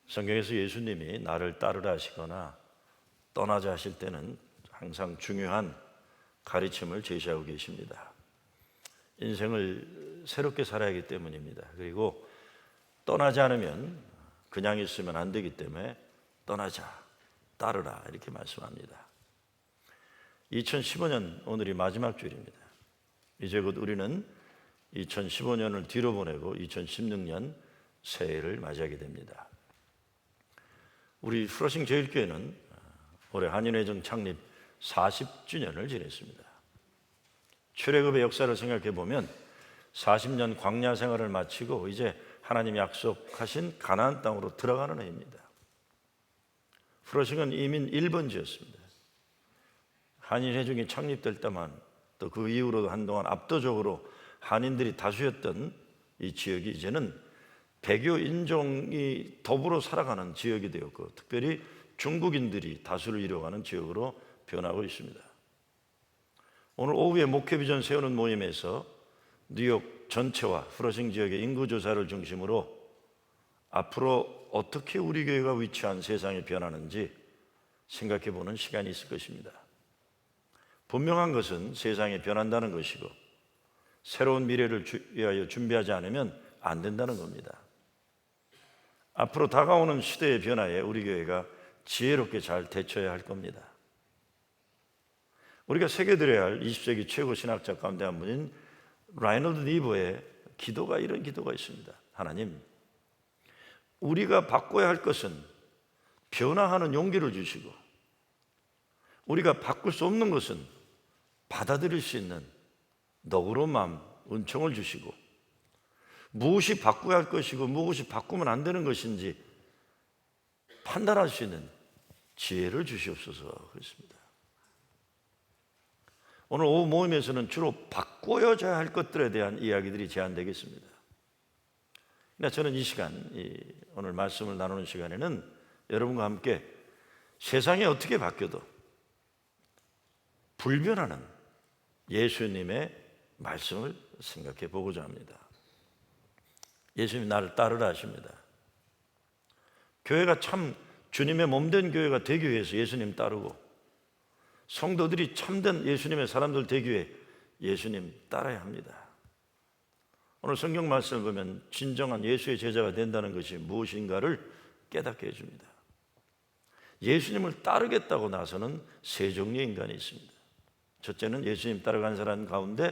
성경에서 예수님이 나를 따르라 하시거나 떠나자 하실 때는 항상 중요한 가르침을 제시하고 계십니다. 인생을 새롭게 살아야 하기 때문입니다. 그리고 떠나지 않으면 그냥 있으면 안 되기 때문에 떠나자, 따르라 이렇게 말씀합니다. 2015년 오늘이 마지막 주일입니다. 이제 곧 우리는 2015년을 뒤로 보내고 2016년 새해를 맞이하게 됩니다. 우리 프로싱 제일교회는 올해 한인회정 창립 40주년을 지냈습니다. 출애굽의 역사를 생각해 보면 40년 광야 생활을 마치고 이제 하나님이 약속하신 가나안 땅으로 들어가는 해입니다. 프로싱은 이민 1번지였습니다. 한인회중이 창립될 때만 또 그 이후로도 한동안 압도적으로 한인들이 다수였던 이 지역이 이제는 배교 인종이 더불어 살아가는 지역이 되었고, 특별히 중국인들이 다수를 이루어가는 지역으로 변하고 있습니다. 오늘 오후에 목회 비전 세우는 모임에서 뉴욕 전체와 프로싱 지역의 인구조사를 중심으로 앞으로 어떻게 우리 교회가 위치한 세상이 변하는지 생각해 보는 시간이 있을 것입니다. 분명한 것은 세상이 변한다는 것이고 새로운 미래를 위하여 준비하지 않으면 안 된다는 겁니다. 앞으로 다가오는 시대의 변화에 우리 교회가 지혜롭게 잘 대처해야 할 겁니다. 우리가 새겨드려야 할 20세기 최고 신학자 가운데 한 분인 라이널드 니버의 기도가 이런 기도가 있습니다. 하나님, 우리가 바꿔야 할 것은 변화하는 용기를 주시고 우리가 바꿀 수 없는 것은 받아들일 수 있는 너그러운 마음, 은총을 주시고 무엇이 바꿔야 할 것이고 무엇이 바꾸면 안 되는 것인지 판단할 수 있는 지혜를 주시옵소서 그렇습니다. 오늘 오후 모임에서는 주로 바꿔야 할 것들에 대한 이야기들이 제한되겠습니다. 그러나 저는 이 시간, 오늘 말씀을 나누는 시간에는 여러분과 함께 세상이 어떻게 바뀌어도 불변하는 예수님의 말씀을 생각해 보고자 합니다. 예수님 나를 따르라 하십니다. 교회가 참 주님의 몸된 교회가 되기 위해서 예수님 따르고 성도들이 참된 예수님의 사람들 되기 위해 예수님 따라야 합니다. 오늘 성경 말씀을 보면 진정한 예수의 제자가 된다는 것이 무엇인가를 깨닫게 해줍니다. 예수님을 따르겠다고 나서는 세 종류의 인간이 있습니다. 첫째는 예수님 따라간 사람 가운데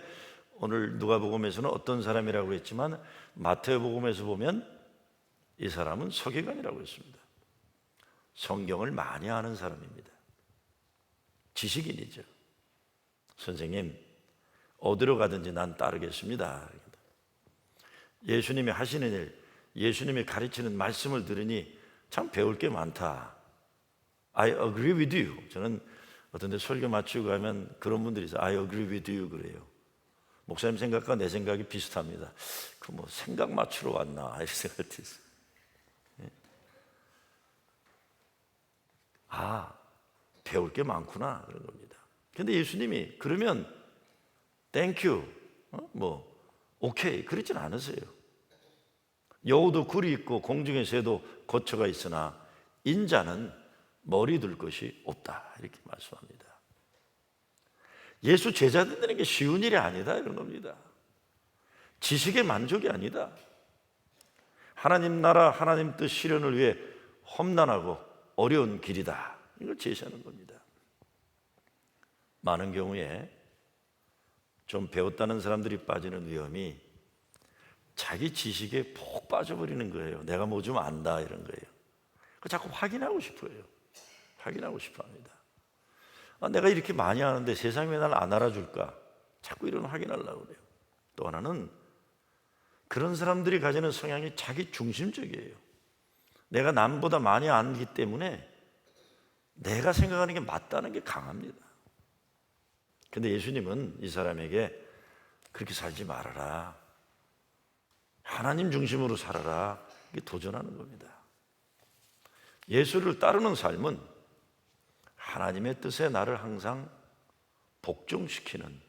오늘 누가복음에서는 어떤 사람이라고 했지만 마태복음에서 보면 이 사람은 서기관이라고 했습니다. 성경을 많이 아는 사람입니다. 지식인이죠. 선생님, 어디로 가든지 난 따르겠습니다. 예수님이 하시는 일, 예수님이 가르치는 말씀을 들으니 참 배울 게 많다. I agree with you. 저는 어떤 데 설교 마치고 가면 그런 분들이 있어요. I agree with you 그래요. 목사님 생각과 내 생각이 비슷합니다. 그 뭐 생각 맞추러 왔나 이런 생각이 있어요. 아, 배울 게 많구나 그런 겁니다. 근데 예수님이 그러면 땡큐, 오케이 그러진 않으세요. 여우도 굴이 있고 공중의 새도 거처가 있으나 인자는 머리 둘 것이 없다 이렇게 말씀합니다. 예수 제자 된다는 게 쉬운 일이 아니다 이런 겁니다. 지식의 만족이 아니다. 하나님 나라 하나님 뜻 실현을 위해 험난하고 어려운 길이다 이걸 제시하는 겁니다. 많은 경우에 좀 배웠다는 사람들이 빠지는 위험이 자기 지식에 푹 빠져버리는 거예요. 내가 뭐 좀 안다 이런 거예요. 자꾸 확인하고 싶어요. 확인하고 싶어 합니다. 내가 이렇게 많이 아는데 세상이 왜 날 안 알아줄까? 자꾸 이런 확인하려고 그래요. 또 하나는 그런 사람들이 가지는 성향이 자기 중심적이에요. 내가 남보다 많이 알기 때문에 내가 생각하는 게 맞다는 게 강합니다. 근데 예수님은 이 사람에게 그렇게 살지 말아라. 하나님 중심으로 살아라. 이게 도전하는 겁니다. 예수를 따르는 삶은 하나님의 뜻에 나를 항상 복종시키는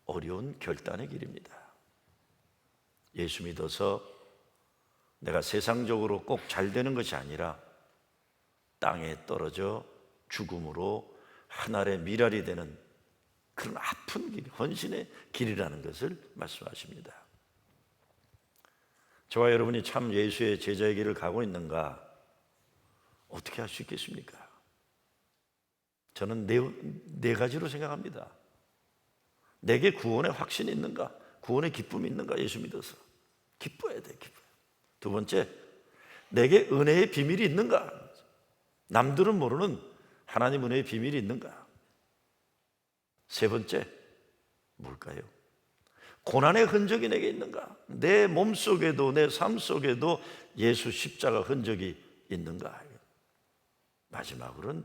어려운 결단의 길입니다. 예수 믿어서 내가 세상적으로 꼭 잘 되는 것이 아니라 땅에 떨어져 죽음으로 하늘의 미랄이 되는 그런 아픈 길, 헌신의 길이라는 것을 말씀하십니다. 저와 여러분이 참 예수의 제자의 길을 가고 있는가? 어떻게 할 수 있겠습니까? 저는 네 가지로 생각합니다. 내게 구원의 확신이 있는가? 구원의 기쁨이 있는가? 예수 믿어서 기뻐야 돼, 기뻐. 두 번째, 내게 은혜의 비밀이 있는가? 남들은 모르는 하나님 은혜의 비밀이 있는가? 세 번째, 뭘까요? 고난의 흔적이 내게 있는가? 내 몸속에도 내 삶 속에도 예수 십자가 흔적이 있는가? 마지막으로는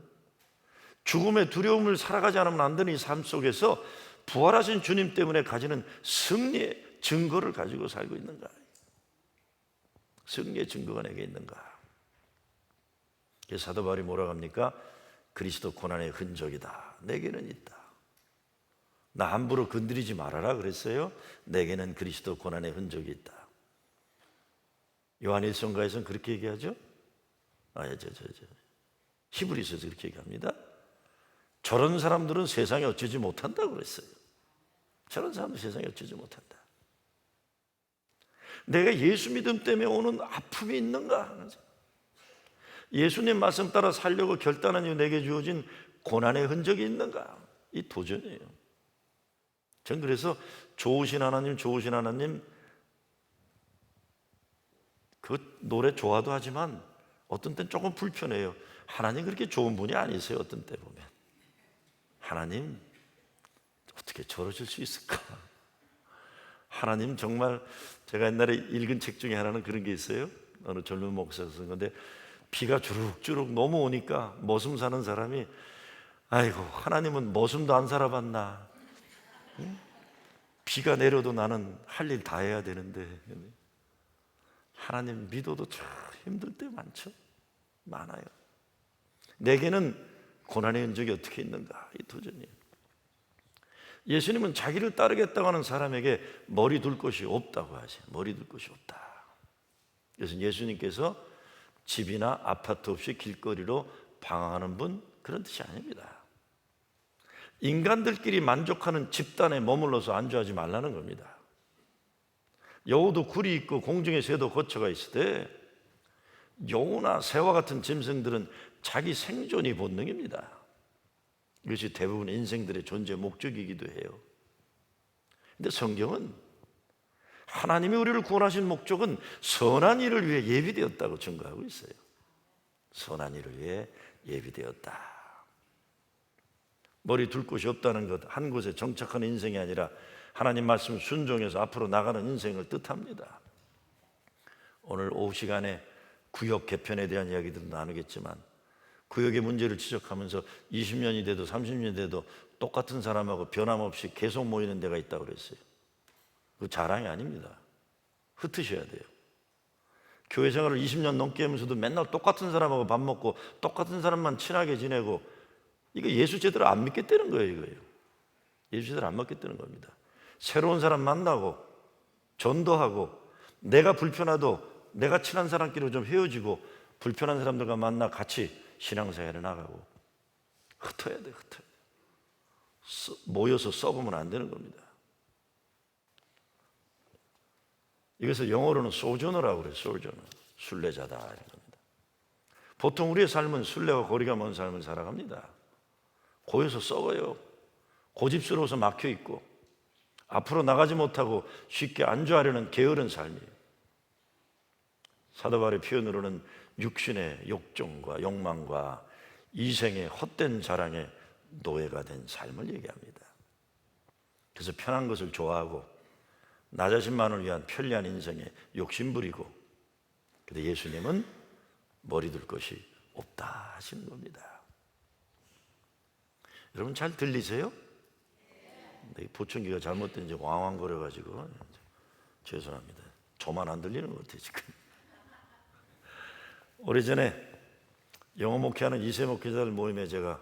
죽음의 두려움을 살아가지 않으면 안 되는 이 삶 속에서 부활하신 주님 때문에 가지는 승리의 증거를 가지고 살고 있는가? 승리의 증거가 내게 있는가? 사도 바울이 뭐라고 합니까? 그리스도 고난의 흔적이다. 내게는 있다. 나 함부로 건드리지 말아라 그랬어요. 내게는 그리스도 고난의 흔적이 있다. 요한일서에서는 그렇게 얘기하죠. 히브리서에서 그렇게 얘기합니다. 저런 사람들은 세상에 어쩌지 못한다고 그랬어요. 저런 사람들 세상에 어쩌지 못한다. 내가 예수 믿음 때문에 오는 아픔이 있는가? 예수님 말씀 따라 살려고 결단한 이후 내게 주어진 고난의 흔적이 있는가? 이 도전이에요. 전 그래서 좋으신 하나님 그 노래 좋아도 하지만 어떤 때는 조금 불편해요. 하나님 그렇게 좋은 분이 아니세요. 어떤 때 보면 하나님 어떻게 저러실 수 있을까? 하나님 정말, 제가 옛날에 읽은 책 중에 하나는 그런 게 있어요. 어느 젊은 목사가 쓴 건데, 비가 주룩주룩 너무 오니까 머슴 사는 사람이, 아이고 하나님은 머슴도 안 살아봤나? 응? 비가 내려도 나는 할 일 다 해야 되는데. 하나님 믿어도 참 힘들 때 많아요. 내게는 고난의 흔적이 어떻게 있는가? 이 도전이에요. 예수님은 자기를 따르겠다고 하는 사람에게 머리 둘 곳이 없다고 하세요. 머리 둘 곳이 없다. 그래서 예수님께서 집이나 아파트 없이 길거리로 방황하는 분, 그런 뜻이 아닙니다. 인간들끼리 만족하는 집단에 머물러서 안주하지 말라는 겁니다. 여우도 굴이 있고 공중의 새도 거처가 있을 때, 여우나 새와 같은 짐승들은 자기 생존이 본능입니다. 이것이 대부분 인생들의 존재 목적이기도 해요. 근데 성경은 하나님이 우리를 구원하신 목적은 선한 일을 위해 예비되었다고 증거하고 있어요. 선한 일을 위해 예비되었다. 머리 둘 곳이 없다는 것, 한 곳에 정착하는 인생이 아니라 하나님 말씀 순종해서 앞으로 나가는 인생을 뜻합니다. 오늘 오후 시간에 구역 개편에 대한 이야기들도 나누겠지만, 구역의 문제를 지적하면서 20년이 돼도 30년이 돼도 똑같은 사람하고 변함없이 계속 모이는 데가 있다고 그랬어요. 그 자랑이 아닙니다. 흩으셔야 돼요. 교회 생활을 20년 넘게 하면서도 맨날 똑같은 사람하고 밥 먹고 똑같은 사람만 친하게 지내고, 이거 예수 제대로 안 믿겠다는 거예요. 이거예요. 예수 제대로 안 믿겠다는 겁니다. 새로운 사람 만나고 전도하고, 내가 불편하도 내가 친한 사람끼리 좀 헤어지고 불편한 사람들과 만나 같이 신앙생활에 나가고, 흩어야 돼. 모여서 썩으면 안 되는 겁니다. 이것을 영어로는 소저너라고 그래요. 소저너, 순례자다 이런 겁니다. 보통 우리의 삶은 순례와 거리가 먼 삶을 살아갑니다. 고여서 썩어요. 고집스러워서 막혀 있고 앞으로 나가지 못하고 쉽게 안주하려는 게으른 삶이에요. 사도 바울의 표현으로는 육신의 욕정과 욕망과 이생의 헛된 자랑의 노예가 된 삶을 얘기합니다. 그래서 편한 것을 좋아하고 나 자신만을 위한 편리한 인생에 욕심부리고, 근데 예수님은 머리 둘 것이 없다 하시는 겁니다. 여러분 잘 들리세요? 보청기가 잘못된 이제 왕왕거려가지고 죄송합니다. 저만 안 들리는 것 같아요 지금. 오래전에 영어 목회하는 2세 목회자들 모임에 제가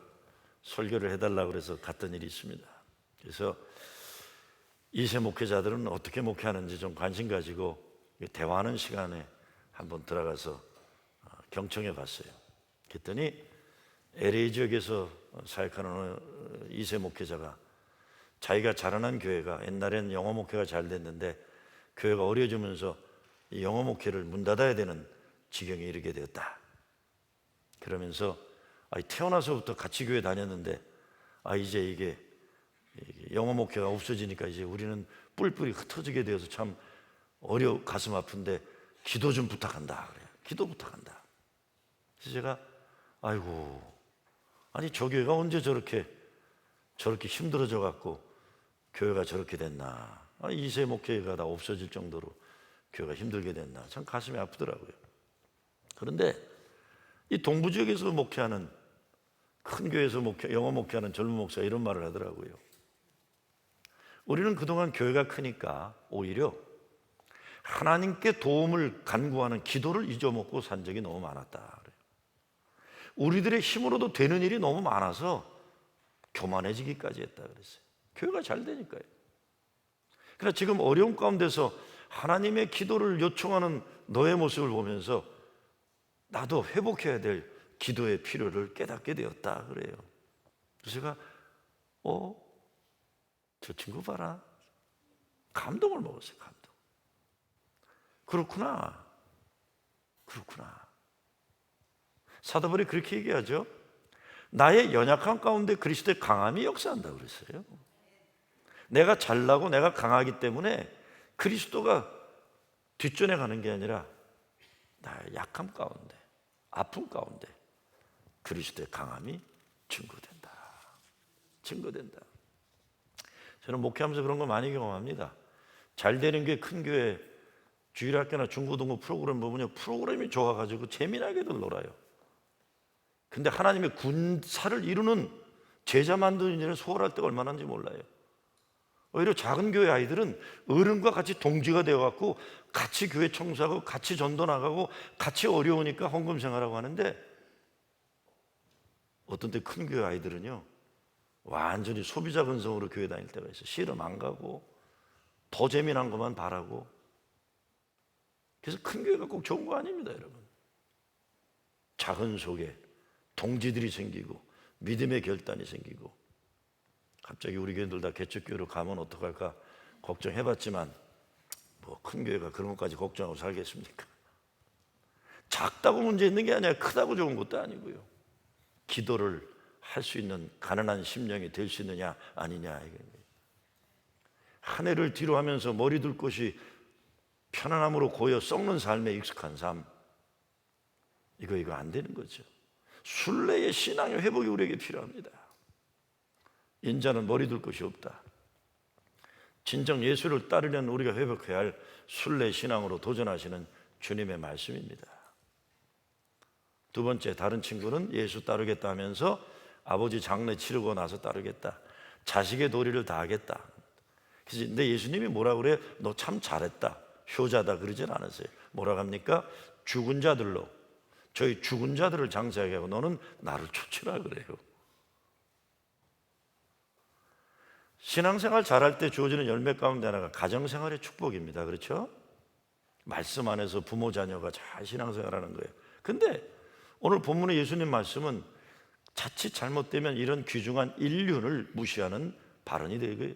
설교를 해달라고 그래서 갔던 일이 있습니다. 그래서 2세 목회자들은 어떻게 목회하는지 좀 관심 가지고 대화하는 시간에 한번 들어가서 경청해 봤어요. 그랬더니 LA 지역에서 사역하는 어느 2세 목회자가 자기가 자라난 교회가 옛날에는 영어 목회가 잘 됐는데 교회가 어려지면서 이 영어 목회를 문 닫아야 되는 지경에 이르게 되었다. 그러면서 태어나서부터 같이 교회 다녔는데 이제 이게 영어 목회가 없어지니까 이제 우리는 뿔뿔이 흩어지게 되어서 참 가슴 아픈데 기도 좀 부탁한다 그래요. 기도 부탁한다. 그래서 제가 아니 저 교회가 언제 저렇게 힘들어져 갖고 교회가 저렇게 됐나. 2세 목회가 다 없어질 정도로 교회가 힘들게 됐나. 참 가슴이 아프더라고요. 그런데 이 동부 지역에서 목회하는 큰 교회에서 영어 목회하는 젊은 목사가 이런 말을 하더라고요. 우리는 그동안 교회가 크니까 오히려 하나님께 도움을 간구하는 기도를 잊어먹고 산 적이 너무 많았다. 우리들의 힘으로도 되는 일이 너무 많아서 교만해지기까지 했다 그랬어요. 교회가 잘 되니까요. 그러나 지금 어려운 가운데서 하나님의 기도를 요청하는 너의 모습을 보면서 나도 회복해야 될 기도의 필요를 깨닫게 되었다 그래요. 그래서 제가 저 친구 봐라. 감동을 먹었어요. 감동. 그렇구나. 사도 바울이 그렇게 얘기하죠. 나의 연약한 가운데 그리스도의 강함이 역사한다고 그랬어요. 내가 잘나고 내가 강하기 때문에 그리스도가 뒷전에 가는 게 아니라 나의 약함 가운데, 아픔 가운데 그리스도의 강함이 증거된다. 저는 목회하면서 그런 거 많이 경험합니다. 잘 되는 게 큰 교회 주일학교나 중고등부 프로그램 보면요, 프로그램이 좋아가지고 재미나게들 놀아요. 근데 하나님의 군사를 이루는 제자 만드는 일에 소홀할 때가 얼마나인지 몰라요. 오히려 작은 교회 아이들은 어른과 같이 동지가 되어갖고 같이 교회 청소하고 같이 전도 나가고 같이 어려우니까 헌금 생활하고 하는데, 어떤 때 큰 교회 아이들은요 완전히 소비자 근성으로 교회 다닐 때가 있어요. 실험 안 가고 더 재미난 것만 바라고. 그래서 큰 교회가 꼭 좋은 거 아닙니다, 여러분. 작은 속에 동지들이 생기고 믿음의 결단이 생기고. 갑자기 우리 교회들 다 개척교회로 가면 어떡할까 걱정해봤지만 큰 교회가 그런 것까지 걱정하고 살겠습니까? 작다고 문제 있는 게 아니라 크다고 좋은 것도 아니고요. 기도를 할 수 있는 가난한 심령이 될 수 있느냐 아니냐. 한 해를 뒤로 하면서 머리 둘 곳이 편안함으로 고여 썩는 삶에 익숙한 삶, 이거 안 되는 거죠. 순례의 신앙의 회복이 우리에게 필요합니다. 인자는 머리 둘 곳이 없다. 진정 예수를 따르려는 우리가 회복해야 할 순례 신앙으로 도전하시는 주님의 말씀입니다. 두 번째, 다른 친구는 예수 따르겠다 하면서 아버지 장례 치르고 나서 따르겠다. 자식의 도리를 다하겠다. 근데 예수님이 뭐라 그래요? 너 참 잘했다, 효자다 그러진 않았어요. 뭐라고 합니까? 죽은 자들로, 저희 죽은 자들을 장사하게 하고 너는 나를 쫓으라 그래요. 신앙생활 잘할 때 주어지는 열매 가운데 하나가 가정생활의 축복입니다. 그렇죠? 말씀 안에서 부모 자녀가 잘 신앙생활하는 거예요. 근데 오늘 본문의 예수님 말씀은 자칫 잘못되면 이런 귀중한 인륜을 무시하는 발언이 되게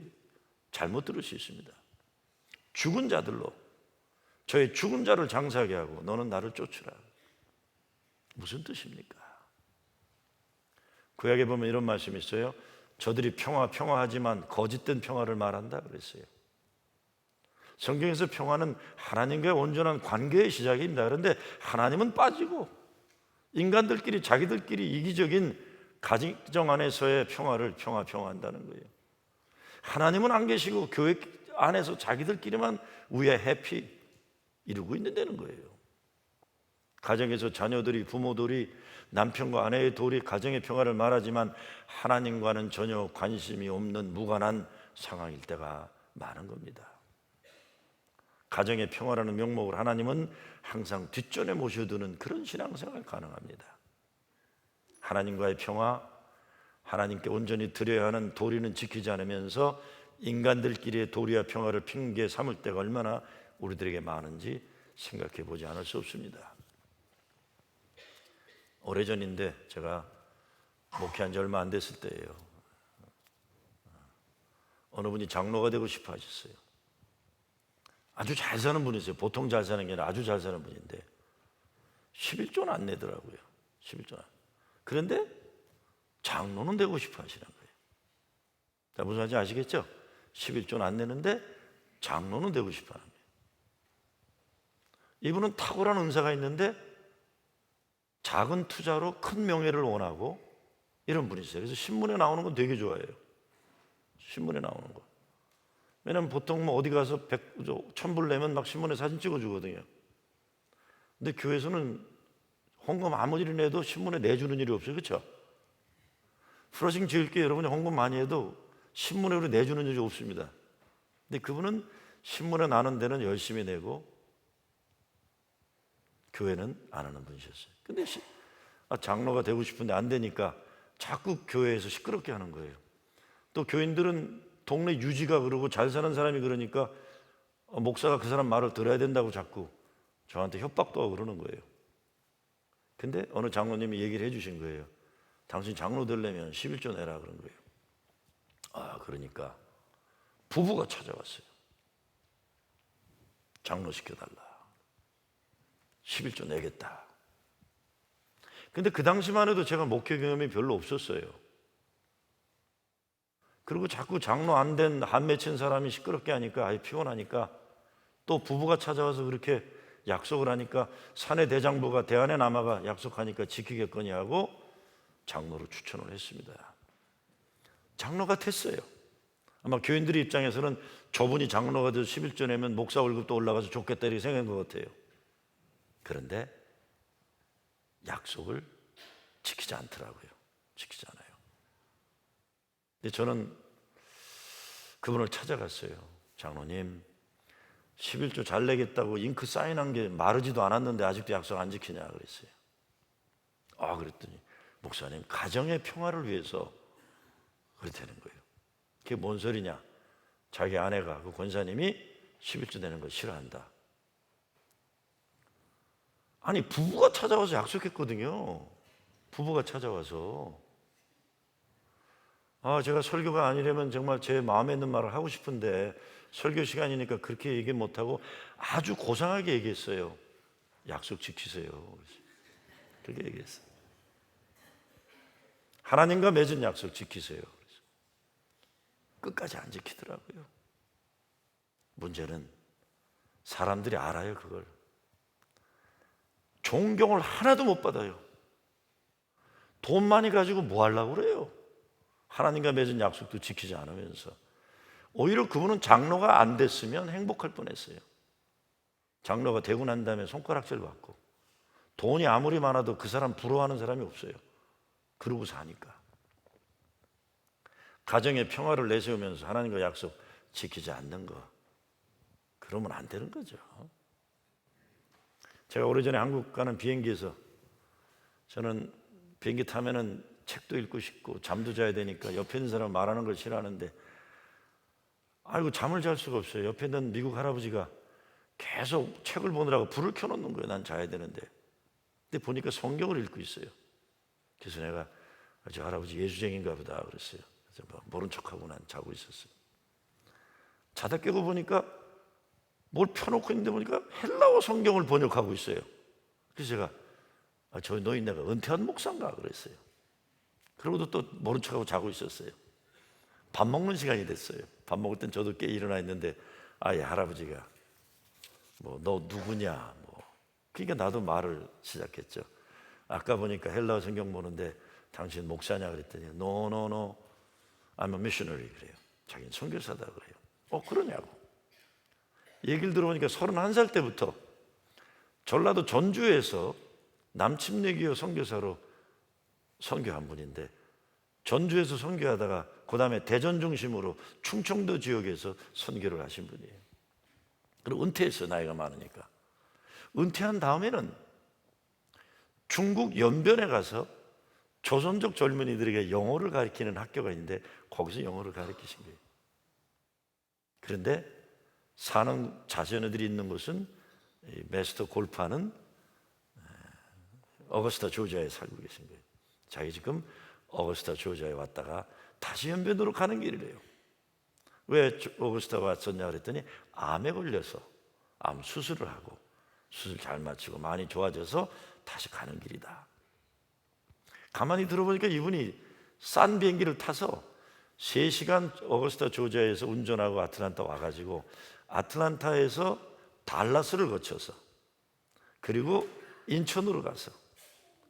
잘못 들을 수 있습니다. 죽은 자들로, 저의 죽은 자를 장사하게 하고 너는 나를 쫓으라. 무슨 뜻입니까? 구약에 보면 이런 말씀이 있어요. 저들이 평화하지만 거짓된 평화를 말한다 그랬어요. 성경에서 평화는 하나님과의 온전한 관계의 시작입니다. 그런데 하나님은 빠지고 인간들끼리 자기들끼리 이기적인 가정 안에서의 평화를 평화한다는 거예요. 하나님은 안 계시고 교회 안에서 자기들끼리만 We are happy 이루고 있는다는 거예요. 가정에서 자녀들이, 부모들이, 남편과 아내의 도리, 가정의 평화를 말하지만 하나님과는 전혀 관심이 없는 무관한 상황일 때가 많은 겁니다. 가정의 평화라는 명목으로 하나님은 항상 뒷전에 모셔두는 그런 신앙생활 가능합니다. 하나님과의 평화, 하나님께 온전히 드려야 하는 도리는 지키지 않으면서 인간들끼리의 도리와 평화를 핑계 삼을 때가 얼마나 우리들에게 많은지 생각해 보지 않을 수 없습니다. 오래전인데 제가 목회한 지 얼마 안 됐을 때예요. 어느 분이 장로가 되고 싶어 하셨어요. 아주 잘 사는 분이세요. 보통 잘 사는 게 아니라 아주 잘 사는 분인데 11조는 안 내더라고요. 11조는. 그런데 장로는 되고 싶어 하시는 거예요. 자, 무슨 말인지 아시겠죠? 11조는 안 내는데 장로는 되고 싶어 하는 거예요. 이분은 탁월한 은사가 있는데 작은 투자로 큰 명예를 원하고 이런 분이세요. 그래서 신문에 나오는 건 되게 좋아해요. 신문에 나오는 거. 왜냐면 보통 뭐 어디 가서 1,000불 내면 막 신문에 사진 찍어주거든요. 근데 교회에서는 헌금 아무리 내도 신문에 내주는 일이 없어요. 그렇죠? 프로싱 지을게 여러분이 헌금 많이 해도 신문에 우리 내주는 일이 없습니다. 근데 그분은 신문에 나는 데는 열심히 내고 교회는 안 하는 분이셨어요. 근데 장로가 되고 싶은데 안 되니까 자꾸 교회에서 시끄럽게 하는 거예요. 또 교인들은 동네 유지가 그러고 잘 사는 사람이 그러니까 목사가 그 사람 말을 들어야 된다고 자꾸 저한테 협박도 하고 그러는 거예요. 근데 어느 장로님이 얘기를 해주신 거예요. 당신 장로 되려면 11조 내라 그런 거예요. 아, 그러니까 부부가 찾아왔어요. 장로 시켜달라. 11조 내겠다. 근데 그 당시만 해도 제가 목회 경험이 별로 없었어요. 그리고 자꾸 장로 안 된 한 맺힌 사람이 시끄럽게 하니까 아예 피곤하니까 또 부부가 찾아와서 그렇게 약속을 하니까 사내 대장부가 대안에 남아가 약속하니까 지키겠거니 하고 장로를 추천을 했습니다. 장로가 됐어요. 아마 교인들의 입장에서는 저분이 장로가 돼서 11조 내면 목사 월급도 올라가서 좋겠다 이렇게 생각한 것 같아요. 그런데 약속을 지키지 않더라고요. 지키지 않아요. 근데 저는 그분을 찾아갔어요. 장로님, 11조 잘 내겠다고 잉크 사인한 게 마르지도 않았는데 아직도 약속 안 지키냐 그랬어요. 아, 그랬더니 목사님, 가정의 평화를 위해서 그렇다는 거예요. 그게 뭔 소리냐? 자기 아내가 그 권사님이 11조 내는 걸 싫어한다. 아니, 부부가 찾아와서 약속했거든요. 부부가 찾아와서. 아, 제가 설교가 아니라면 정말 제 마음에 있는 말을 하고 싶은데 설교 시간이니까 그렇게 얘기 못하고 아주 고상하게 얘기했어요. 약속 지키세요. 그렇게 얘기했어요. 하나님과 맺은 약속 지키세요. 끝까지 안 지키더라고요. 문제는 사람들이 알아요, 그걸. 존경을 하나도 못 받아요. 돈 많이 가지고 뭐 하려고 그래요? 하나님과 맺은 약속도 지키지 않으면서. 오히려 그분은 장로가 안 됐으면 행복할 뻔했어요. 장로가 되고 난 다음에 손가락질 받고 돈이 아무리 많아도 그 사람 부러워하는 사람이 없어요. 그러고 사니까. 가정의 평화를 내세우면서 하나님과 약속 지키지 않는 거, 그러면 안 되는 거죠. 제가 오래전에 한국 가는 비행기에서 저는 비행기 타면은 책도 읽고 싶고 잠도 자야 되니까 옆에 있는 사람 말하는 걸 싫어하는데 아이고 잠을 잘 수가 없어요. 옆에 있는 미국 할아버지가 계속 책을 보느라고 불을 켜놓는 거예요. 난 자야 되는데. 근데 보니까 성경을 읽고 있어요. 그래서 내가 저 할아버지 예수쟁인가 보다 그랬어요. 그래서 모른 척하고 난 자고 있었어요. 자다 깨고 보니까 뭘 펴놓고 있는데 보니까 헬라어 성경을 번역하고 있어요. 그래서 제가 저 노인네가 은퇴한 목사인가 그랬어요. 그러고도 또 모른 척하고 자고 있었어요. 밥 먹는 시간이 됐어요. 밥 먹을 땐 저도 깨 일어나 있는데 예, 할아버지가 뭐 너 누구냐 뭐 그러니까 나도 말을 시작했죠. 아까 보니까 헬라어 성경 보는데 당신 목사냐 그랬더니 No, I'm a missionary 그래요. 자기는 선교사다 그래요. 그러냐고. 얘기를 들어보니까 31살 때부터 전라도 전주에서 남침례교회 선교사로 선교한 분인데 전주에서 선교하다가 그 다음에 대전 중심으로 충청도 지역에서 선교를 하신 분이에요. 그리고 은퇴했어요. 나이가 많으니까. 은퇴한 다음에는 중국 연변에 가서 조선족 젊은이들에게 영어를 가르치는 학교가 있는데 거기서 영어를 가르치신 거예요. 그런데 사는 자녀들이 있는 곳은 이 메스터 골프하는 어거스타 조지아에 살고 계신 거예요. 자기 지금 어거스타 조지아에 왔다가 다시 연변으로 가는 길이래요. 왜 어거스타 왔었냐 그랬더니 암에 걸려서 암 수술을 하고 수술 잘 마치고 많이 좋아져서 다시 가는 길이다. 가만히 들어보니까 이분이 싼 비행기를 타서 3시간 어거스타 조지아에서 운전하고 아틀란타 와가지고 아틀란타에서 달라스를 거쳐서 그리고 인천으로 가서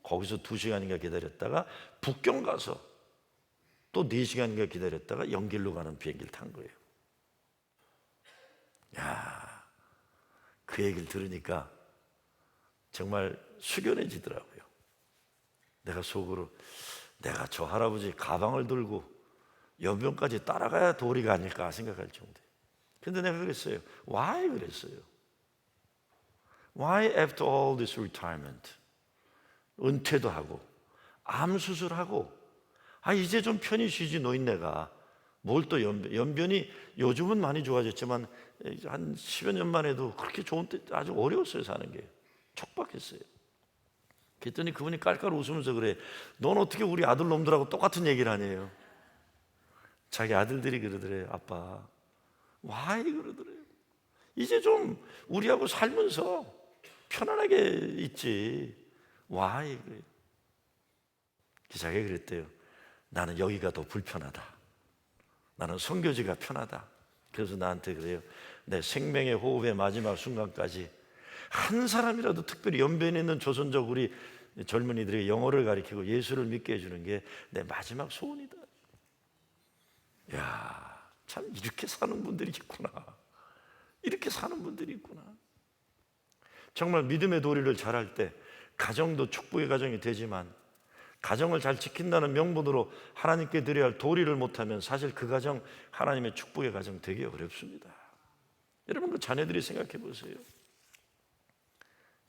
거기서 2시간인가 기다렸다가 북경 가서 또 4시간인가 기다렸다가 연길로 가는 비행기를 탄 거예요. 야, 그 얘기를 들으니까 정말 숙연해지더라고요. 내가 속으로 내가 저 할아버지 가방을 들고 연변까지 따라가야 도리가 아닐까 생각할 정도예요. 근데 내가 그랬어요. Why 그랬어요. Why after all this retirement? 은퇴도 하고 암 수술하고 이제 좀 편히 쉬지 노인네가 뭘 또 연변이 요즘은 많이 좋아졌지만 한 10여 년만 해도 그렇게 좋은 때 아주 어려웠어요. 사는 게 척박했어요. 그랬더니 그분이 깔깔 웃으면서 그래, 넌 어떻게 우리 아들 놈들하고 똑같은 얘기를 하냐요. 자기 아들들이 그러더래요. 아빠 why 그러더래요. 이제 좀 우리하고 살면서 편안하게 있지 why 그래요. 자기가 그랬대요. 나는 여기가 더 불편하다. 나는 선교지가 편하다. 그래서 나한테 그래요. 내 생명의 호흡의 마지막 순간까지 한 사람이라도 특별히 연변에 있는 조선족 우리 젊은이들에게 영어를 가르치고 예수를 믿게 해주는 게 내 마지막 소원이다. 야, 참 이렇게 사는 분들이 있구나. 이렇게 사는 분들이 있구나. 정말 믿음의 도리를 잘할 때 가정도 축복의 가정이 되지만 가정을 잘 지킨다는 명분으로 하나님께 드려야 할 도리를 못하면 사실 그 가정 하나님의 축복의 가정 되기 어렵습니다. 여러분 그 자녀들이 생각해 보세요.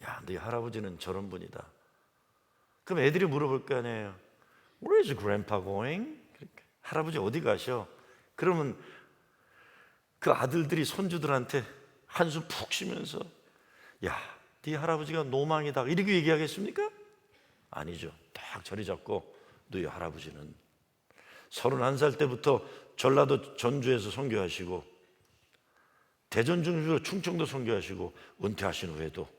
야, 네 할아버지는 저런 분이다. 그럼 애들이 물어볼 거 아니에요. Where is grandpa going? 할아버지 어디 가셔? 그러면 그 아들들이 손주들한테 한숨 푹 쉬면서 야, 네 할아버지가 노망이다 이렇게 얘기하겠습니까? 아니죠. 딱 자리 잡고 너희 할아버지는 31살 때부터 전라도 전주에서 선교하시고 대전 중심으로 충청도 선교하시고 은퇴하신 후에도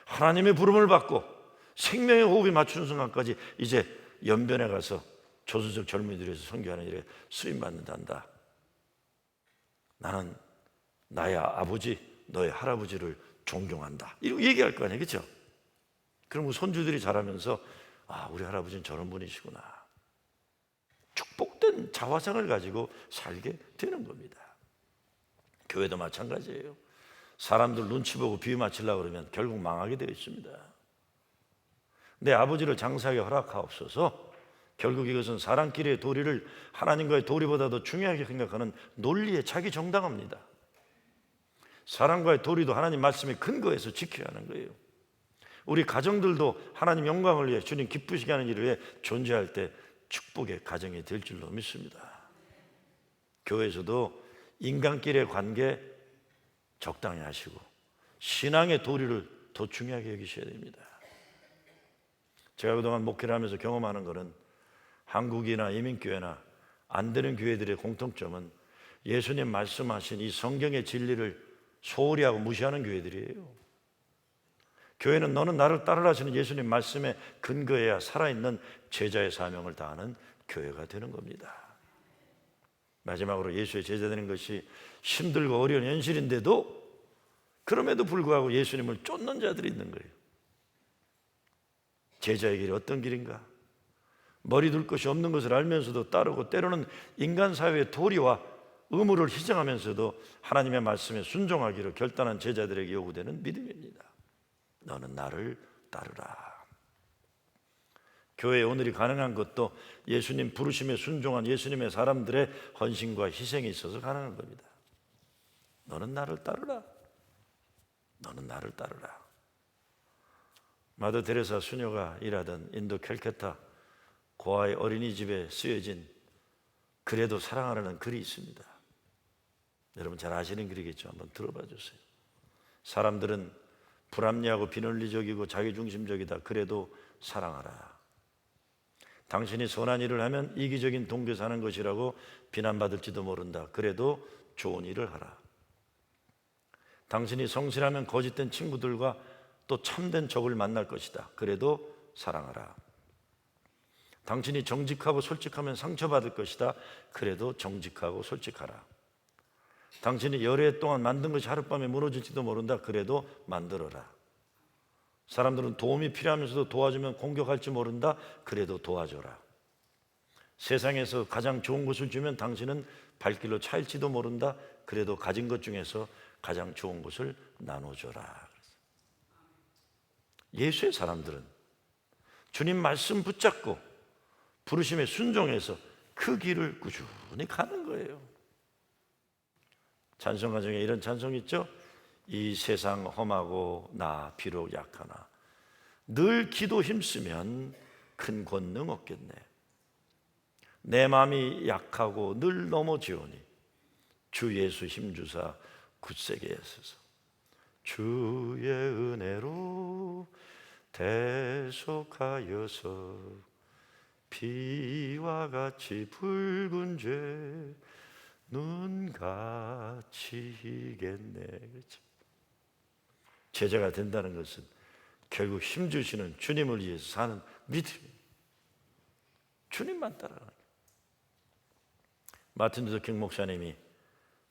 하나님의 부름을 받고 생명의 호흡이 맞추는 순간까지 이제 연변에 가서 조선족 젊은이들에서 선교하는 일에 쓰임받는단다. 나는 나의 아버지 너의 할아버지를 존경한다 이렇게 얘기할 거 아니에요. 그렇죠? 그럼 손주들이 자라면서 우리 할아버지는 저런 분이시구나. 축복된 자화상을 가지고 살게 되는 겁니다. 교회도 마찬가지예요. 사람들 눈치 보고 비유 맞추려고 그러면 결국 망하게 되어 있습니다. 내 아버지를 장사하게 허락하옵소서. 결국 이것은 사람끼리의 도리를 하나님과의 도리보다 더 중요하게 생각하는 논리의 자기 정당합니다. 사람과의 도리도 하나님 말씀에 근거해서 지켜야 하는 거예요. 우리 가정들도 하나님 영광을 위해 주님 기쁘시게 하는 일을 위해 존재할 때 축복의 가정이 될 줄로 믿습니다. 교회에서도 인간끼리의 관계 적당히 하시고 신앙의 도리를 더 중요하게 여기셔야 됩니다. 제가 그동안 목회를 하면서 경험하는 것은 한국이나 이민교회나 안 되는 교회들의 공통점은 예수님 말씀하신 이 성경의 진리를 소홀히 하고 무시하는 교회들이에요. 교회는 너는 나를 따르라 하시는 예수님 말씀에 근거해야 살아있는 제자의 사명을 다하는 교회가 되는 겁니다. 마지막으로 예수의 제자 되는 것이 힘들고 어려운 현실인데도 그럼에도 불구하고 예수님을 쫓는 자들이 있는 거예요. 제자의 길이 어떤 길인가? 머리 둘 것이 없는 것을 알면서도 따르고 때로는 인간 사회의 도리와 의무를 희생하면서도 하나님의 말씀에 순종하기로 결단한 제자들에게 요구되는 믿음입니다. 너는 나를 따르라. 교회에 오늘이 가능한 것도 예수님 부르심에 순종한 예수님의 사람들의 헌신과 희생이 있어서 가능한 겁니다. 너는 나를 따르라. 너는 나를 따르라. 마더 데레사 수녀가 일하던 인도 캘커타 고아의 어린이집에 쓰여진 그래도 사랑하라는 글이 있습니다. 여러분 잘 아시는 글이겠죠. 한번 들어봐 주세요. 사람들은 불합리하고 비논리적이고 자기중심적이다. 그래도 사랑하라. 당신이 선한 일을 하면 이기적인 동교사 하는 것이라고 비난받을지도 모른다. 그래도 좋은 일을 하라. 당신이 성실하면 거짓된 친구들과 또 참된 적을 만날 것이다. 그래도 사랑하라. 당신이 정직하고 솔직하면 상처받을 것이다. 그래도 정직하고 솔직하라. 당신이 여러 해 동안 만든 것이 하룻밤에 무너질지도 모른다. 그래도 만들어라. 사람들은 도움이 필요하면서도 도와주면 공격할지 모른다. 그래도 도와줘라. 세상에서 가장 좋은 것을 주면 당신은 발길로 차일지도 모른다. 그래도 가진 것 중에서 가장 좋은 것을 나눠줘라. 예수의 사람들은 주님 말씀 붙잡고 부르심에 순종해서 그 길을 꾸준히 가는 거예요. 찬송가 중에 이런 찬송이 있죠. 이 세상 험하고 나 비록 약하나 늘 기도 힘쓰면 큰 권능 얻겠네. 내 마음이 약하고 늘 넘어지오니 주 예수 힘주사 굳세게 하소서. 주의 은혜로 대속하여서 비와 같이 붉은 죄 눈같이 희겠네. 그렇죠? 제자가 된다는 것은 결국 힘주시는 주님을 위해서 사는 믿음입니다. 주님만 따라가는 거예요. 마틴 루터 킹 목사님이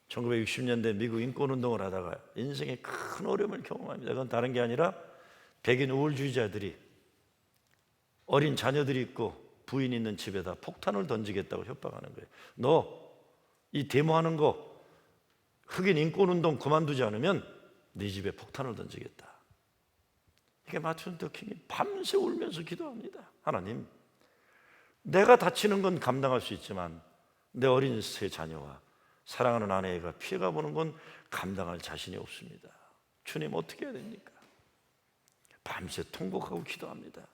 1960년대 미국 인권운동을 하다가 인생의 큰 어려움을 경험합니다. 그건 다른 게 아니라 백인 우월주의자들이 어린 자녀들이 있고 부인이 있는 집에다 폭탄을 던지겠다고 협박하는 거예요. 너 이 데모하는 거 흑인 인권운동 그만두지 않으면 네 집에 폭탄을 던지겠다. 이게 마틴 루터 킹이 밤새 울면서 기도합니다. 하나님, 내가 다치는 건 감당할 수 있지만 내 어린 세 자녀와 사랑하는 아내가 피해가 보는 건 감당할 자신이 없습니다. 주님 어떻게 해야 됩니까? 밤새 통곡하고 기도합니다.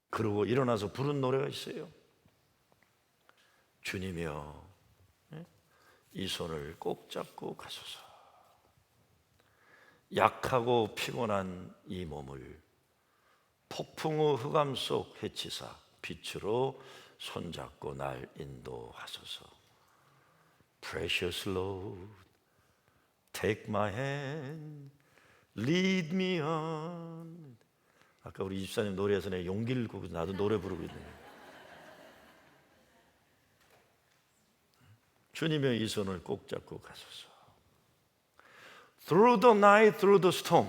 그러고 일어나서 부른 노래가 있어요. 주님이여 이 손을 꼭 잡고 가소서. 약하고 피곤한 이 몸을 폭풍우 흑암 속 해치사 빛으로 손잡고 날 인도하소서. Precious Lord, take my hand, lead me on. 아까 우리 집사님 노래에서 내 용기를 꾸고 나도 노래 부르고 있네요. 주님의 이 손을 꼭 잡고 가소서. Through the night, through the storm.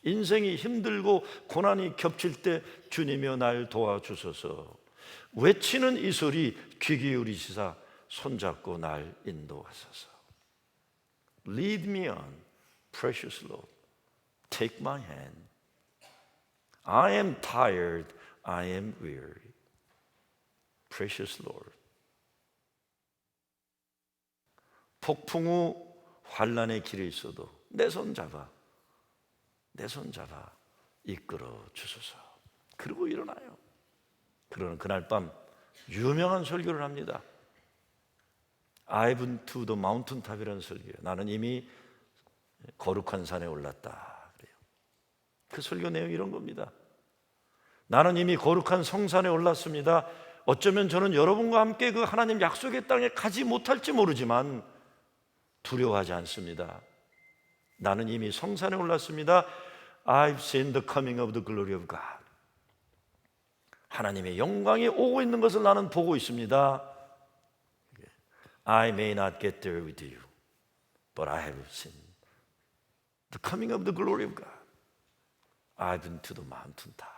인생이 힘들고 고난이 겹칠 때 주님이여 날 도와주소서. 외치는 이 소리 귀 기울이시사 손잡고 날 인도하소서. Lead me on, precious Lord. Take my hand. I am tired, I am weary. Precious Lord. 폭풍 후 환난의 길에 있어도 내 손 잡아 이끌어 주소서. 그리고 일어나요. 그러는 그날 밤 유명한 설교를 합니다. I've been to the mountain top이라는 설교예요. 나는 이미 거룩한 산에 올랐다. 그래요. 그 설교 내용이 이런 겁니다. 나는 이미 거룩한 성산에 올랐습니다. 어쩌면 저는 여러분과 함께 그 하나님 약속의 땅에 가지 못할지 모르지만 두려워하지 않습니다. 나는 이미 성산에 올랐습니다. I've seen the coming of the glory of God. 하나님의 영광이 오고 있는 것을 나는 보고 있습니다. I may not get there with you, but I have seen the coming of the glory of God. I've been to the mountain top.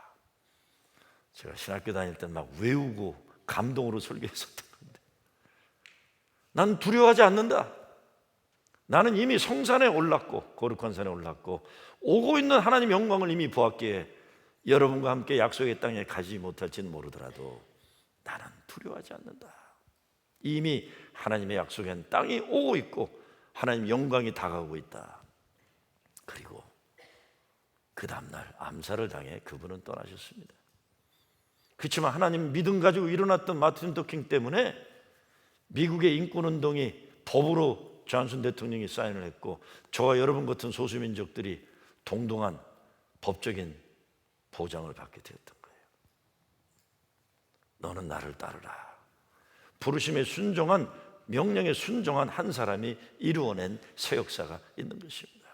제가 신학교 다닐 때 막 외우고 감동으로 설교했었던 건데, 난 두려워하지 않는다. 나는 이미 성산에 올랐고 거룩한 산에 올랐고 오고 있는 하나님 영광을 이미 보았기에 여러분과 함께 약속의 땅에 가지 못할지는 모르더라도 나는 두려워하지 않는다. 이미 하나님의 약속한 땅이 오고 있고 하나님 영광이 다가오고 있다. 그리고 그 다음날 암살을 당해 그분은 떠나셨습니다. 그렇지만 하나님 믿음 가지고 일어났던 마틴 루터 킹 때문에 미국의 인권운동이 법으로 존슨 대통령이 사인을 했고 저와 여러분 같은 소수민족들이 동등한 법적인 보장을 받게 되었던 거예요. 너는 나를 따르라. 부르심에 순종한, 명령에 순종한 한 사람이 이루어낸 새 역사가 있는 것입니다.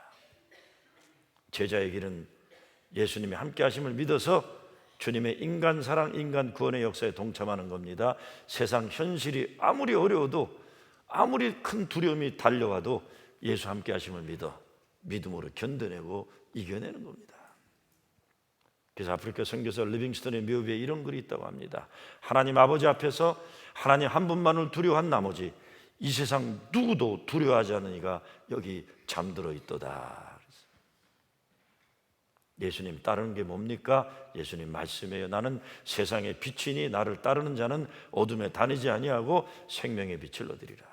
제자의 길은 예수님이 함께 하심을 믿어서 주님의 인간 사랑, 인간 구원의 역사에 동참하는 겁니다. 세상 현실이 아무리 어려워도, 아무리 큰 두려움이 달려와도 예수 함께 하심을 믿어 믿음으로 견뎌내고 이겨내는 겁니다. 그래서 아프리카 선교사 리빙스턴의 묘비에 이런 글이 있다고 합니다. 하나님 아버지 앞에서 하나님 한 분만을 두려워한 나머지 이 세상 누구도 두려워하지 않는 이가 여기 잠들어 있도다. 예수님 따르는 게 뭡니까? 예수님 말씀이에요. 나는 세상의 빛이니 나를 따르는 자는 어둠에 다니지 아니하고 생명의 빛을 얻으리라.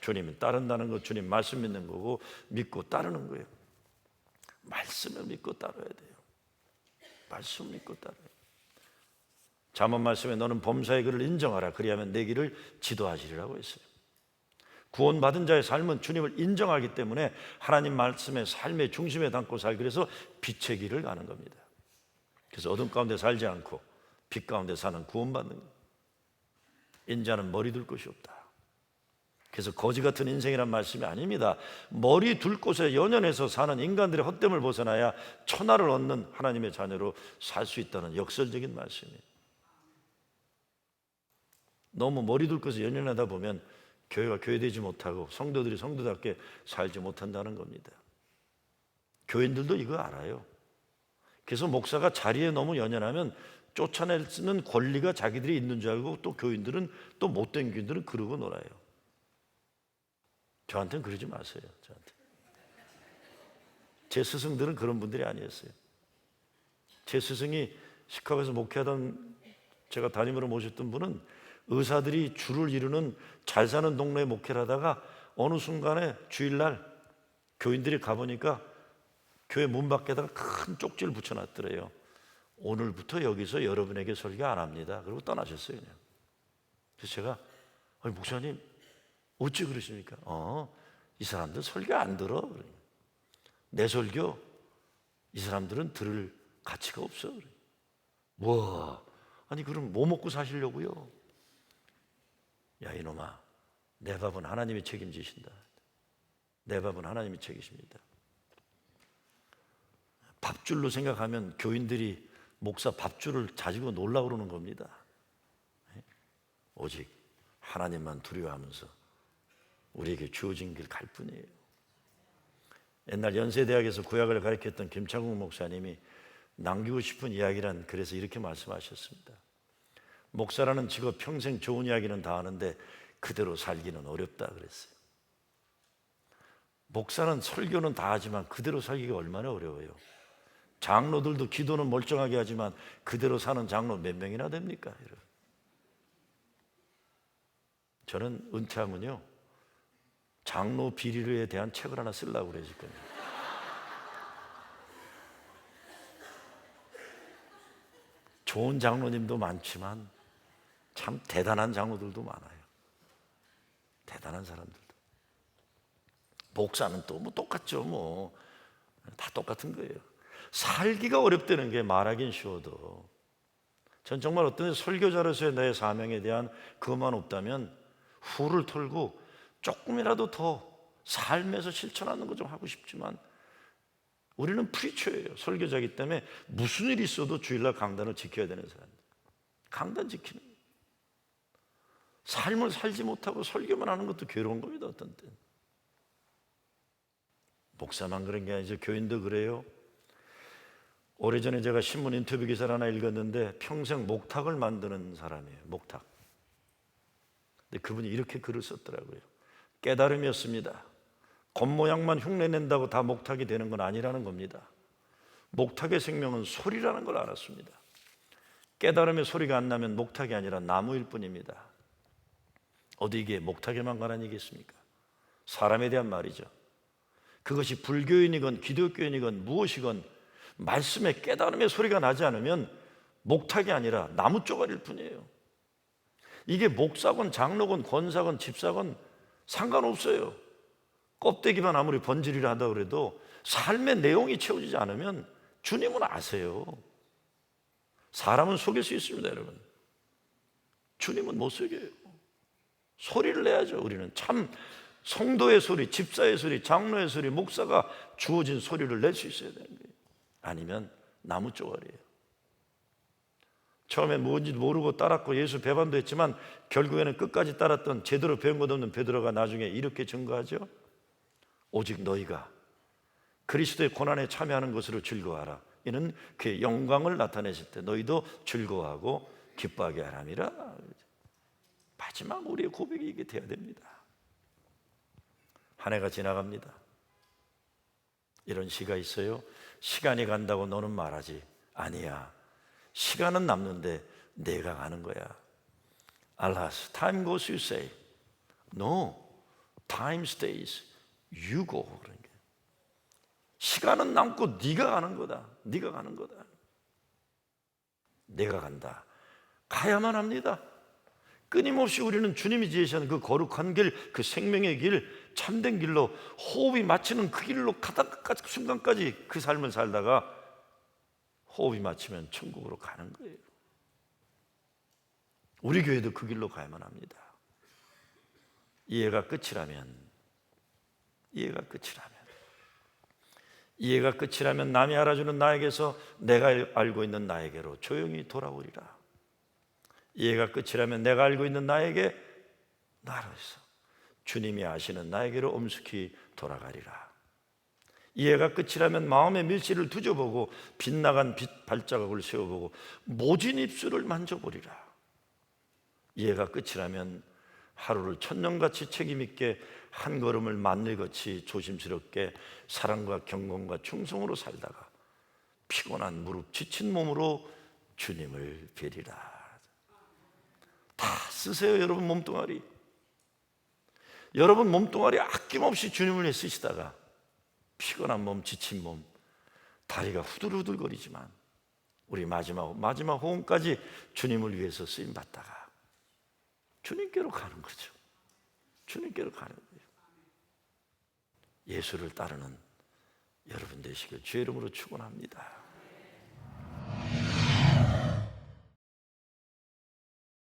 주님을 따른다는 것, 주님 말씀 믿는 거고, 믿고 따르는 거예요. 말씀을 믿고 따라야 돼요. 말씀 믿고 따라야 돼요. 잠언 말씀에 너는 범사의 길을 인정하라. 그리하면 내 길을 지도하시리라고 했어요. 구원받은 자의 삶은 주님을 인정하기 때문에 하나님 말씀의 삶의 중심에 담고 살기 위해서 빛의 길을 가는 겁니다. 그래서 어둠 가운데 살지 않고 빛 가운데 사는 구원받는 것. 인자는 머리 둘 곳이 없다. 그래서 거지 같은 인생이란 말씀이 아닙니다. 머리 둘 곳에 연연해서 사는 인간들의 헛됨을 벗어나야 천하를 얻는 하나님의 자녀로 살 수 있다는 역설적인 말씀이에요. 너무 머리 둘 곳에 연연하다 보면 교회가 교회되지 못하고 성도들이 성도답게 살지 못한다는 겁니다. 교인들도 이거 알아요. 그래서 목사가 자리에 너무 연연하면 쫓아낼 수 있는 권리가 자기들이 있는 줄 알고 또 교인들은, 또 못된 교인들은 그러고 놀아요. 저한테는 그러지 마세요. 저한테. 제 스승들은 그런 분들이 아니었어요. 제 스승이 시카고에서 목회하던, 제가 담임으로 모셨던 분은 의사들이 줄을 이루는 잘 사는 동네에 목회를 하다가 어느 순간에 주일날 교인들이 가보니까 교회 문 밖에다가 큰 쪽지를 붙여놨더래요. 오늘부터 여기서 여러분에게 설교 안 합니다. 그리고 떠나셨어요. 그냥. 그래서 제가, 아니 목사님 어찌 그러십니까? 이 사람들 설교 안 들어. 내 설교 이 사람들은 들을 가치가 없어. 뭐? 아니 그럼 뭐 먹고 사시려고요? 야 이놈아, 내 밥은 하나님이 책임지신다. 내 밥은 하나님이 책임집니다. 밥줄로 생각하면 교인들이 목사 밥줄을 가지고 놀라 그러는 겁니다. 오직 하나님만 두려워하면서 우리에게 주어진 길 갈 뿐이에요. 옛날 연세대학에서 구약을 가르쳤던 김창국 목사님이 남기고 싶은 이야기란, 그래서 이렇게 말씀하셨습니다. 목사라는 직업 평생 좋은 이야기는 다 하는데 그대로 살기는 어렵다 그랬어요. 목사는 설교는 다 하지만 그대로 살기가 얼마나 어려워요. 장로들도 기도는 멀쩡하게 하지만 그대로 사는 장로 몇 명이나 됩니까? 여러분. 저는 은퇴하면요 장로 비리에 대한 책을 하나 쓰려고 그래요. 지금. 좋은 장로님도 많지만 참 대단한 장로들도 많아요. 대단한 사람들도. 목사는 또 뭐 똑같죠. 뭐 다 똑같은 거예요. 살기가 어렵다는 게 말하긴 쉬워도, 전 정말 어떤 설교자로서의 내 사명에 대한 그것만 없다면 후를 털고 조금이라도 더 삶에서 실천하는 것 좀 하고 싶지만, 우리는 프리처예요. 설교자이기 때문에 무슨 일이 있어도 주일날 강단을 지켜야 되는 사람들. 강단 지키는 거예요. 삶을 살지 못하고 설교만 하는 것도 괴로운 겁니다. 어떤 때는. 목사만 그런 게 아니죠. 교인도 그래요. 오래전에 제가 신문 인터뷰 기사를 하나 읽었는데 평생 목탁을 만드는 사람이에요. 목탁. 근데 그분이 이렇게 글을 썼더라고요. 깨달음이었습니다. 겉모양만 흉내낸다고 다 목탁이 되는 건 아니라는 겁니다. 목탁의 생명은 소리라는 걸 알았습니다. 깨달음의 소리가 안 나면 목탁이 아니라 나무일 뿐입니다. 어디 이게 목탁에만 관한 얘기겠습니까? 사람에 대한 말이죠. 그것이 불교인이건 기독교인이건 무엇이건 말씀에 깨달음의 소리가 나지 않으면 목탁이 아니라 나무 쪼가리일 뿐이에요. 이게 목사건 장로건 권사건 집사건 상관없어요. 껍데기만 아무리 번지르르 한다고 그래도 삶의 내용이 채워지지 않으면 주님은 아세요. 사람은 속일 수 있습니다, 여러분. 주님은 못 속여요. 소리를 내야죠. 우리는 참 성도의 소리, 집사의 소리, 장로의 소리, 목사가 주어진 소리를 낼 수 있어야 되는 거예요. 아니면 나무 쪼가리예요. 처음에 뭔지도 모르고 따랐고 예수 배반도 했지만 결국에는 끝까지 따랐던 제대로 배운 것 없는 베드로가 나중에 이렇게 증거하죠. 오직 너희가 그리스도의 고난에 참여하는 것으로 즐거워하라. 이는 그의 영광을 나타내실 때 너희도 즐거워하고 기뻐하게 하람이라. 마지막 우리의 고백이 이게 돼야 됩니다. 한 해가 지나갑니다. 이런 시가 있어요. 시간이 간다고 너는 말하지. 아니야, 시간은 남는데 내가 가는 거야. Alas, time goes you say. No, time stays. You go. 그런 게. 시간은 남고 네가 가는 거다. 네가 가는 거다. 내가 간다. 가야만 합니다. 끊임없이 우리는 주님이 지으신 그 거룩한 길, 그 생명의 길, 참된 길로 호흡이 마치는 그 길로 가다 순간까지 그 삶을 살다가 호흡이 마치면 천국으로 가는 거예요. 우리 교회도 그 길로 가야만 합니다. 이해가 끝이라면 남이 알아주는 나에게서 내가 알고 있는 나에게로 조용히 돌아오리라. 이해가 끝이라면 내가 알고 있는 나에게 나로서 주님이 아시는 나에게로 엄숙히 돌아가리라. 이해가 끝이라면 마음의 밀실을 두져보고 빗나간 빛 발자국을 세워보고 모진 입술을 만져보리라. 이해가 끝이라면 하루를 천년같이 책임있게 한 걸음을 만일같이 조심스럽게 사랑과 경건과 충성으로 살다가 피곤한 무릎 지친 몸으로 주님을 뵈리라. 다 쓰세요, 여러분 몸뚱아리. 여러분 몸뚱아리 아낌없이 주님을 위해 쓰시다가 피곤한 몸, 지친 몸, 다리가 후들후들거리지만 우리 마지막 호흡까지 주님을 위해서 쓰임 받다가 주님께로 가는 거죠. 주님께로 가는 거예요. 예수를 따르는 여러분 되시길 주의 이름으로 축원합니다.